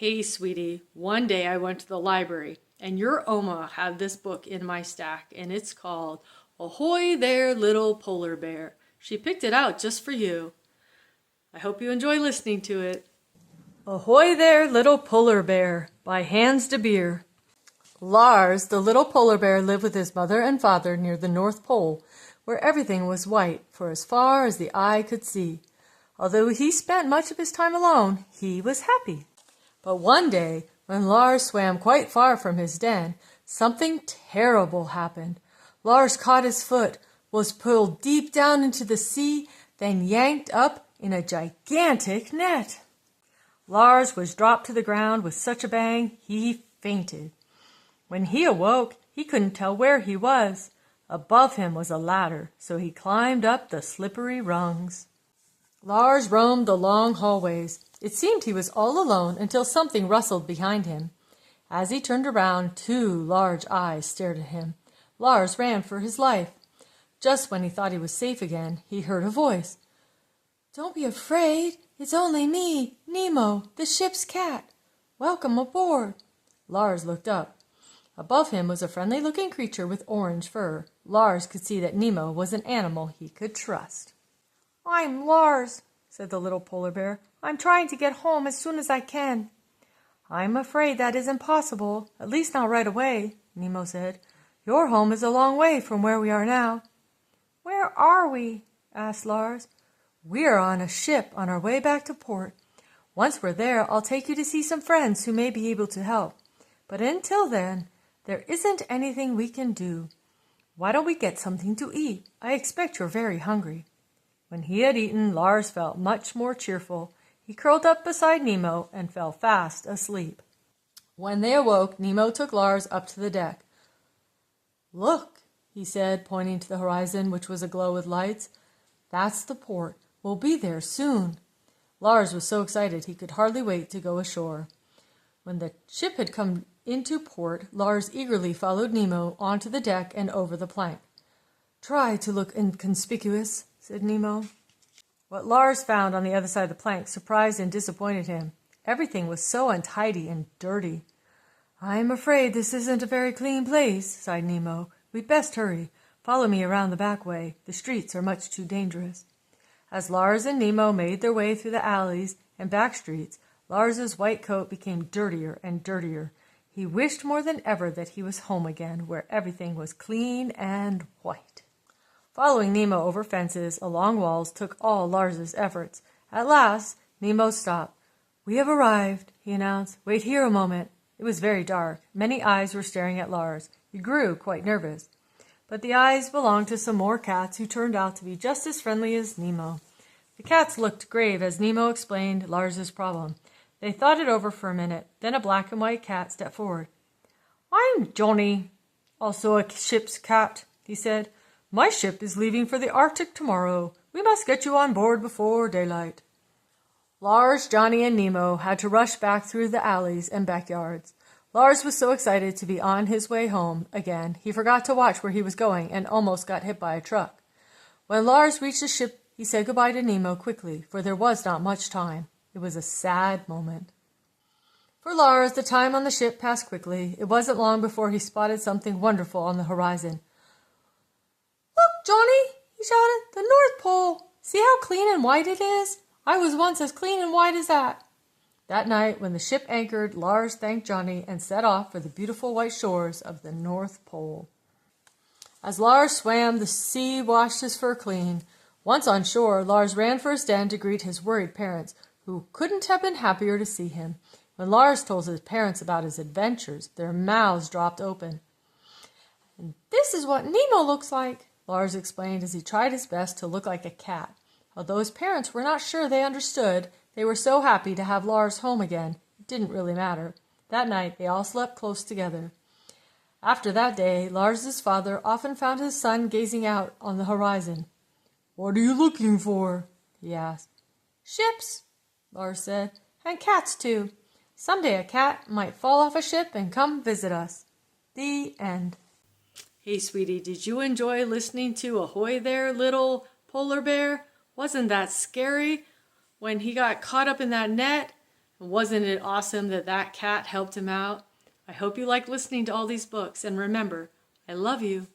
Hey, sweetie, one day I went to the library and your Oma had this book in my stack and it's called Ahoy There, Little Polar Bear. She picked it out just for you. I hope you enjoy listening to it. Ahoy There, Little Polar Bear by Hans de Beer. Lars, the little polar bear, lived with his mother and father near the North Pole, where everything was white for as far as the eye could see. Although he spent much of his time alone, he was happy. But one day, when Lars swam quite far from his den, something terrible happened. Lars caught his foot, was pulled deep down into the sea, then yanked up in a gigantic net. Lars was dropped to the ground with such a bang he fainted. When he awoke, he couldn't tell where he was. Above him was a ladder, so he climbed up the slippery rungs. Lars roamed the long hallways. It seemed he was all alone until something rustled behind him. As he turned around, two large eyes stared at him. Lars ran for his life. Just when he thought he was safe again, he heard a voice. "Don't be afraid. It's only me, Nemo, the ship's cat. Welcome aboard." Lars looked up. Above him was a friendly-looking creature with orange fur. Lars could see that Nemo was an animal he could trust. "I'm Lars," said the little polar bear. "I'm trying to get home as soon as I can." "I'm afraid that isn't possible, at least not right away," Nemo said. "Your home is a long way from where we are now." "Where are we?" asked Lars. "We're on a ship on our way back to port. Once we're there, I'll take you to see some friends who may be able to help. But until then, there isn't anything we can do. Why don't we get something to eat? I expect you're very hungry." When he had eaten, Lars felt much more cheerful. He curled up beside Nemo and fell fast asleep. When they awoke, Nemo took Lars up to the deck. "Look," he said, pointing to the horizon, which was aglow with lights. "That's the port. We'll be there soon." Lars was so excited he could hardly wait to go ashore. When the ship had come into port, Lars eagerly followed Nemo onto the deck and over the plank. "Try to look inconspicuous," said Nemo. What Lars found on the other side of the plank surprised and disappointed him. Everything was so untidy and dirty. "I'm afraid this isn't a very clean place," sighed Nemo. "We'd best hurry. Follow me around the back way. The streets are much too dangerous." As Lars and Nemo made their way through the alleys and back streets, Lars's white coat became dirtier and dirtier. He wished more than ever that he was home again, where everything was clean and white. Following Nemo over fences, along walls, took all Lars's efforts. At last, Nemo stopped. "We have arrived," he announced. "Wait here a moment." It was very dark. Many eyes were staring at Lars. He grew quite nervous. But the eyes belonged to some more cats who turned out to be just as friendly as Nemo. The cats looked grave as Nemo explained Lars's problem. They thought it over for a minute. Then a black and white cat stepped forward. "I'm Johnny, also a ship's cat," he said. "My ship is leaving for the Arctic tomorrow. We must get you on board before daylight." Lars, Johnny, and Nemo had to rush back through the alleys and backyards. Lars was so excited to be on his way home again, he forgot to watch where he was going and almost got hit by a truck. When Lars reached the ship, he said goodbye to Nemo quickly, for there was not much time. It was a sad moment. For Lars, the time on the ship passed quickly. It wasn't long before he spotted something wonderful on the horizon. "Look, Johnny," he shouted, "the North Pole. See how clean and white it is? I was once as clean and white as that." That night, when the ship anchored, Lars thanked Johnny and set off for the beautiful white shores of the North Pole. As Lars swam, the sea washed his fur clean. Once on shore, Lars ran for his den to greet his worried parents, who couldn't have been happier to see him. When Lars told his parents about his adventures, their mouths dropped open. "And this is what Nemo looks like," Lars explained as he tried his best to look like a cat. Although his parents were not sure they understood, they were so happy to have Lars home again, it didn't really matter. That night, they all slept close together. After that day, Lars's father often found his son gazing out on the horizon. "What are you looking for?" he asked. "Ships," Lars said, "and cats too. Someday a cat might fall off a ship and come visit us." The end. Hey, sweetie, did you enjoy listening to Ahoy There, Little Polar Bear? Wasn't that scary when he got caught up in that net? Wasn't it awesome that that cat helped him out? I hope you like listening to all these books, and remember, I love you.